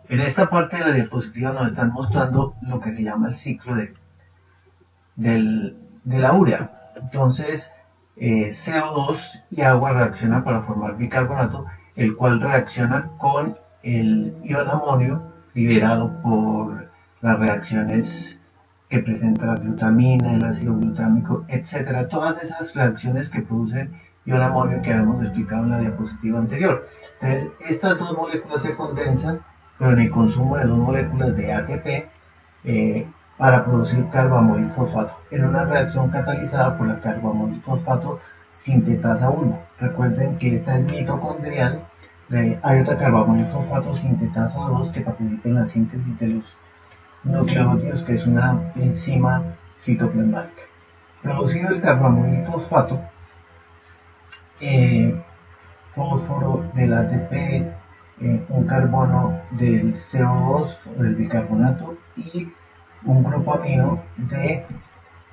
En esta parte de la diapositiva nos están mostrando lo que se llama el ciclo de la urea. Entonces, CO2 y agua reaccionan para formar bicarbonato, el cual reacciona con el ion amonio liberado por las reacciones que presenta la glutamina, el ácido glutámico, etcétera. Todas esas reacciones que producen ion amonio que habíamos explicado en la diapositiva anterior. Entonces, estas dos moléculas se condensan con el consumo de dos moléculas de ATP para producir carbamoilfosfato en una reacción catalizada por la carbamoilfosfato sintetasa 1. Recuerden que esta es mitocondrial. Hay otra carbamoilfosfato sintetasa 2 que participa en la síntesis de los nucleótidos, que es una enzima citoplasmática. Producido el carbamoilfosfato, fósforo del ATP, un carbono del CO2 o del bicarbonato y un grupo amino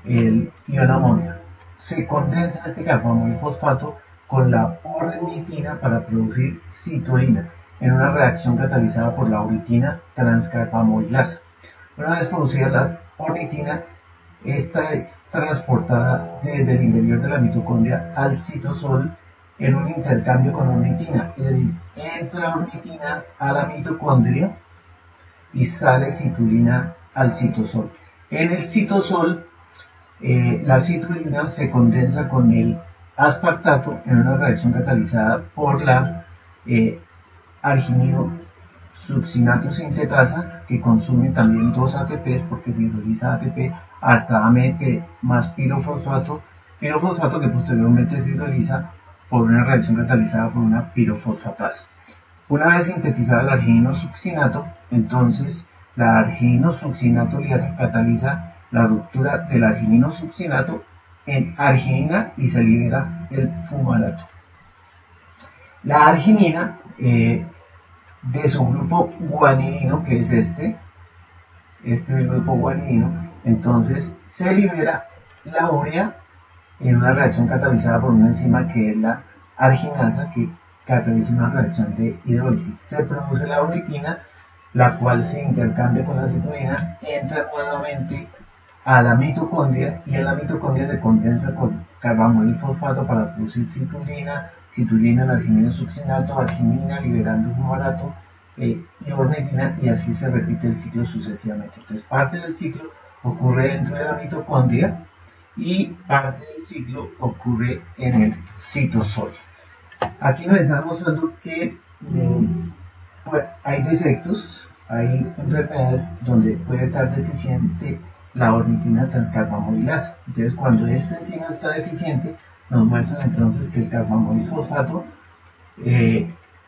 del ion amonio. Se condensa este carbamoilfosfato con la ornitina para producir citrulina en una reacción catalizada por la uritina transcarbamoilasa. Una vez producida la ornitina, esta es transportada desde el interior de la mitocondria al citosol en un intercambio con ornitina, es decir, entra ornitina a la mitocondria y sale citrulina al citosol. En el citosol, la citrulina se condensa con el aspartato en una reacción catalizada por la arginino succinato sintetasa, que consume también 2 ATPs porque se hidroliza ATP hasta AMP más pirofosfato que posteriormente se hidroliza por una reacción catalizada por una pirofosfatasa. Una vez sintetizada el arginino succinato, entonces la arginino succinato liasa cataliza la ruptura del arginino succinato en arginina y se libera el fumarato. La arginina, de su grupo guanidino, que es este es el grupo guanidino, entonces se libera la urea en una reacción catalizada por una enzima que es la arginasa, que cataliza una reacción de hidrólisis. Se produce la ornitina, la cual se intercambia con la citrulina, entra nuevamente a la mitocondria y en la mitocondria se condensa con carbamoilfosfato para producir citrulina en arginino succinato, arginina liberando fumarato y ornitina, y así se repite el ciclo sucesivamente. Entonces, parte del ciclo ocurre dentro de la mitocondria y parte del ciclo ocurre en el citosol. Aquí nos están mostrando que pues, hay defectos, hay enfermedades donde puede estar deficiente la ornitina transcarbamoilasa. Entonces, cuando esta enzima está deficiente, nos muestran entonces que el carbamoilfosfato,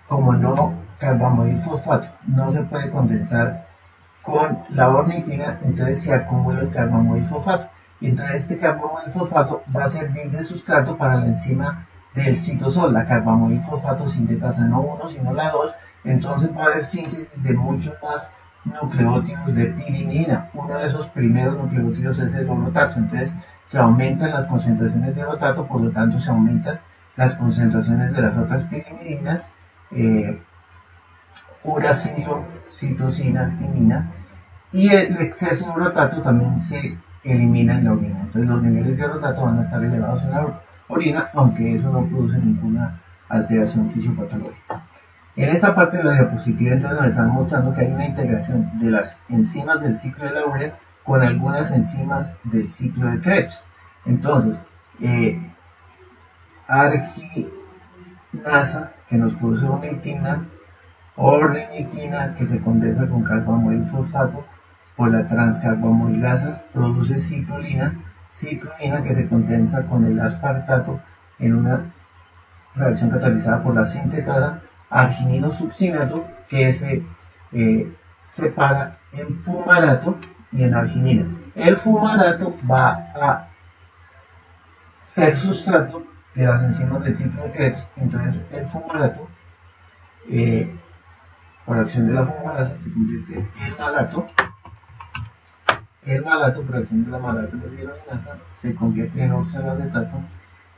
como no carbamoilfosfato no se puede condensar con la ornitina, entonces se acumula el carbamoilfosfato. Y entonces este carbamoilfosfato va a servir de sustrato para la enzima del citosol, la carbamoilfosfato sintetasa no 1, sino la 2. Entonces va a haber síntesis de muchos más nucleótidos de pirimidina. Uno de esos primeros nucleótidos es el orotato. Entonces se aumentan las concentraciones de orotato, por lo tanto se aumentan las concentraciones de las otras pirimidinas, uracilo, citosina, imina, y el exceso de orotato también se elimina en la orina. Entonces los niveles de orotato van a estar elevados en la orina, aunque eso no produce ninguna alteración fisiopatológica. En esta parte de la diapositiva entonces nos están mostrando que hay una integración de las enzimas del ciclo de la urea con algunas enzimas del ciclo de Krebs. Entonces, arginasa, que nos produce ornitina, que se condensa con carbamoilfosfato por la transcarbamoilasa, produce citrulina, que se condensa con el aspartato en una reacción catalizada por la sintetasa, arginino succinato, que se separa en fumarato y en arginina. El fumarato va a ser sustrato de las enzimas del ciclo de Krebs. Entonces el fumarato, por acción de la fumarasa, se convierte en malato. El malato, por acción de la malato deshidrogenasa, se convierte en oxaloacetato,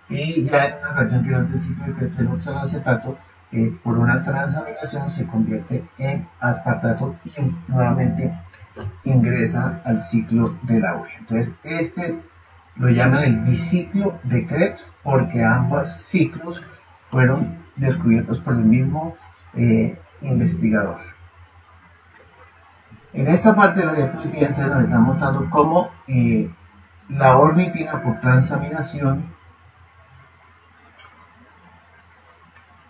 y ya en una reacción que no es del ciclo de Krebs, el oxaloacetato por una transaminación se convierte en aspartato y nuevamente ingresa al ciclo de la urea. Entonces este lo llaman el biciclo de Krebs porque ambos ciclos fueron descubiertos por el mismo investigador. En esta parte de la diapositiva entonces nos está mostrando cómo la ornitina por transaminación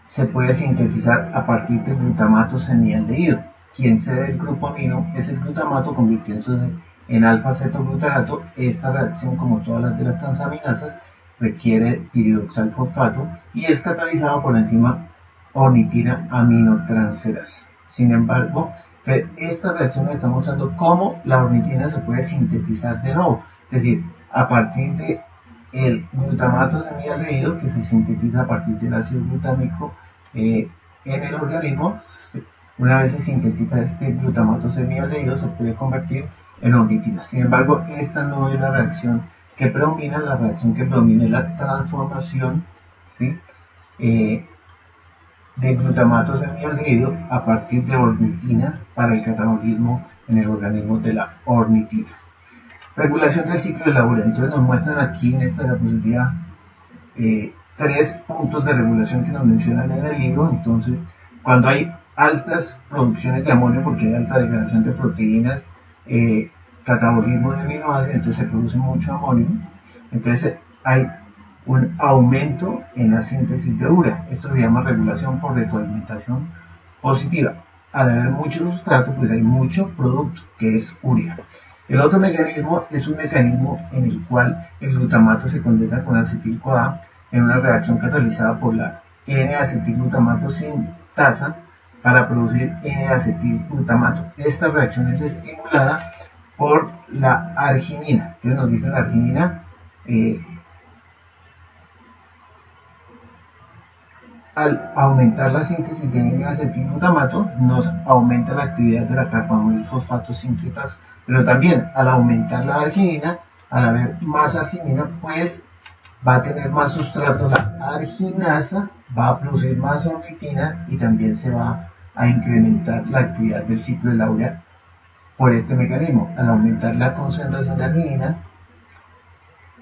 se puede sintetizar a partir del glutamato semialdehído. Quien cede el grupo amino es el glutamato convirtiéndose en alfa-cetoglutarato. Esta reacción, como todas las de las transaminasas, requiere piridoxalfosfato y es catalizado por la enzima ornitina aminotransferasa. Sin embargo, esta reacción nos está mostrando cómo la ornitina se puede sintetizar de nuevo, es decir, a partir de el glutamato semialdehído que se sintetiza a partir del ácido glutámico en el organismo. Una vez se sintetiza este glutamato semialdehído se puede convertir en ornitina. Sin embargo, esta no es la reacción que predomina. La reacción que predomina es la transformación, ¿sí?, de glutamato semialdehído a partir de ornitina para el catabolismo en el organismo de la ornitina. Regulación del ciclo de la urea. Entonces nos muestran aquí en esta diapositiva 3 puntos de regulación que nos mencionan en el libro. Entonces, cuando hay altas producciones de amonio, porque hay alta degradación de proteínas, catabolismo de aminoácidos, entonces se produce mucho amonio. Entonces hay un aumento en la síntesis de urea. Esto se llama regulación por retroalimentación positiva. Al haber mucho sustrato, pues hay mucho producto, que es urea. El otro mecanismo es un mecanismo en el cual el glutamato se condensa con acetil-CoA en una reacción catalizada por la N-acetilglutamato sintasa para producir N-acetilglutamato. Esta reacción es estimulada por la arginina. Entonces nos dice la arginina, al aumentar la síntesis de N-acetilglutamato, nos aumenta la actividad de la carbamidilfosfato sincretasa. Pero también al aumentar la arginina, al haber más arginina, pues va a tener más sustrato la arginasa, va a producir más ornitina y también se va a incrementar la actividad del ciclo de la urea por este mecanismo. Al aumentar la concentración de arginina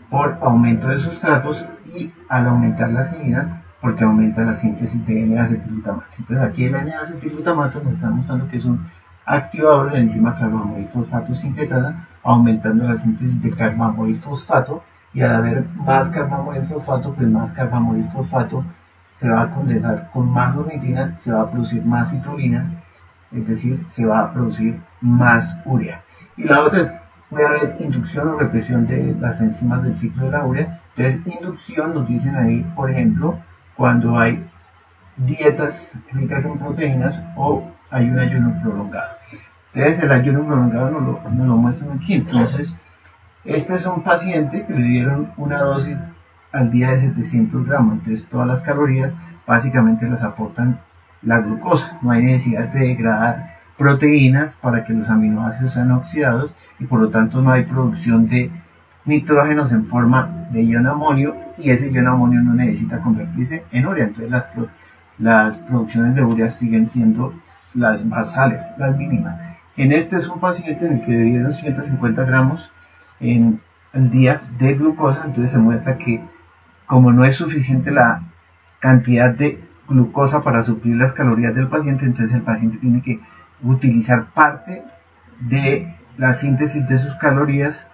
por aumento de sustratos y al aumentar la arginina porque aumenta la síntesis de N-acetilglutamato. Entonces aquí el N-acetilglutamato nos está mostrando que es un activador de la enzima carbamidilfosfato sincretasa, aumentando la síntesis de carbamidilfosfato, y al haber más carbamidilfosfato, pues más carbamidilfosfato se va a condensar con más ornitina, se va a producir más citrulina, es decir, se va a producir más urea. Y la otra es, puede haber inducción o represión de las enzimas del ciclo de la urea. Entonces, inducción nos dicen ahí, por ejemplo, cuando hay dietas ricas en proteínas o hay un ayuno prolongado. Entonces el ayuno prolongado nos lo muestran aquí. Entonces, este es un paciente que le dieron una dosis al día de 700 gramos. Entonces todas las calorías básicamente las aportan la glucosa. No hay necesidad de degradar proteínas para que los aminoácidos sean oxidados y por lo tanto no hay producción de nitrógenos en forma de ion amonio, y ese ion amonio no necesita convertirse en urea. Entonces las producciones de urea siguen siendo las basales, las mínimas. En este es un paciente en el que le dieron 150 gramos en el día de glucosa. Entonces se muestra que como no es suficiente la cantidad de glucosa para suplir las calorías del paciente, entonces el paciente tiene que utilizar parte de la síntesis de sus calorías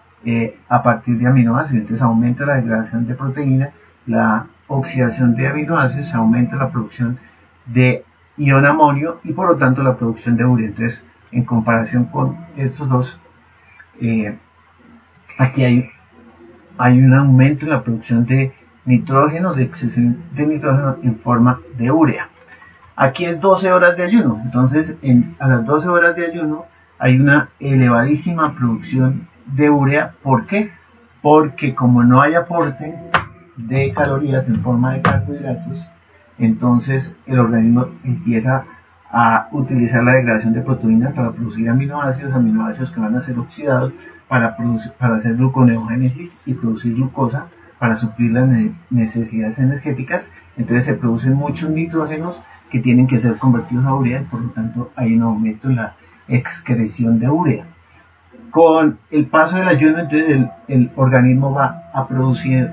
a partir de aminoácidos. Entonces aumenta la degradación de proteína, la oxidación de aminoácidos, aumenta la producción de ion amonio y por lo tanto la producción de urea. Entonces, en comparación con estos dos, aquí hay un aumento en la producción de nitrógeno, de excesión de nitrógeno en forma de urea. Aquí es 12 horas de ayuno. Entonces, a las 12 horas de ayuno hay una elevadísima producción de urea. ¿Por qué? Porque como no hay aporte de calorías en forma de carbohidratos, entonces el organismo empieza a utilizar la degradación de proteínas para producir aminoácidos que van a ser oxidados para hacer gluconeogénesis y producir glucosa para suplir las necesidades energéticas. Entonces se producen muchos nitrógenos que tienen que ser convertidos a urea, y por lo tanto hay un aumento en la excreción de urea. Con el paso del ayuno, entonces el organismo va a producir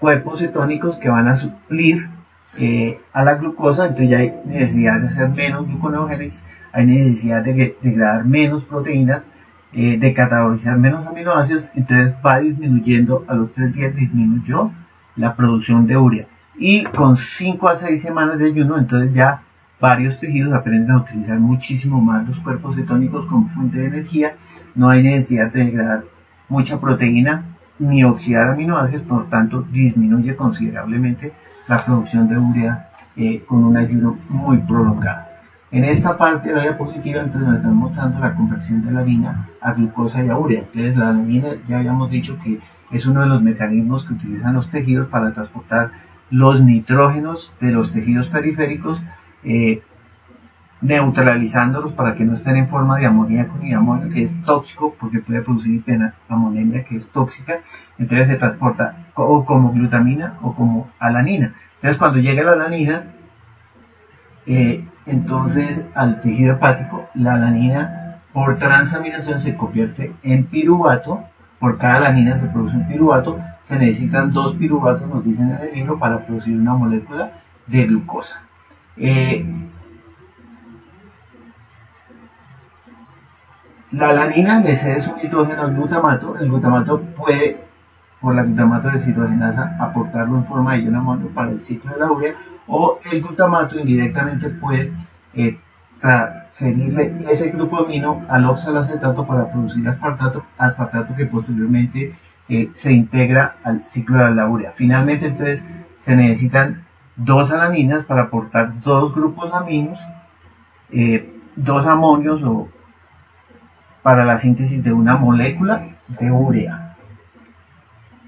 cuerpos cetónicos que van a suplir a la glucosa, entonces ya hay necesidad de hacer menos gluconeogénesis, hay necesidad de degradar menos proteínas, de catabolizar menos aminoácidos, entonces va disminuyendo, a los 3 días disminuyó la producción de urea. Y con 5 a 6 semanas de ayuno, entonces ya varios tejidos aprenden a utilizar muchísimo más los cuerpos cetónicos como fuente de energía, no hay necesidad de degradar mucha proteína ni oxidar aminoácidos, por lo tanto disminuye considerablemente la producción de urea con un ayuno muy prolongado. En esta parte de la diapositiva entonces nos están mostrando la conversión de la alanina a glucosa y a urea. Entonces la alanina ya habíamos dicho que es uno de los mecanismos que utilizan los tejidos para transportar los nitrógenos de los tejidos periféricos, neutralizándolos para que no estén en forma de amoníaco ni amonio, que es tóxico porque puede producir hipenamonemia, que es tóxica. Entonces se transporta o como glutamina o como alanina. Entonces cuando llega la alanina, entonces al tejido hepático, la alanina por transaminación se convierte en piruvato. Por cada alanina se produce un piruvato. Se necesitan 2 piruvatos, nos dicen en el libro, para producir una molécula de glucosa. La alanina le cede su nitrógeno al glutamato. El glutamato puede, por la glutamato deshidrogenasa, aportarlo en forma de ion amonio para el ciclo de la urea, o el glutamato indirectamente puede transferirle ese glucosamino al oxalacetato para producir aspartato que posteriormente se integra al ciclo de la urea. Finalmente, entonces, se necesitan 2 alaninas para aportar 2 grupos aminos, 2 amonios para la síntesis de una molécula de urea.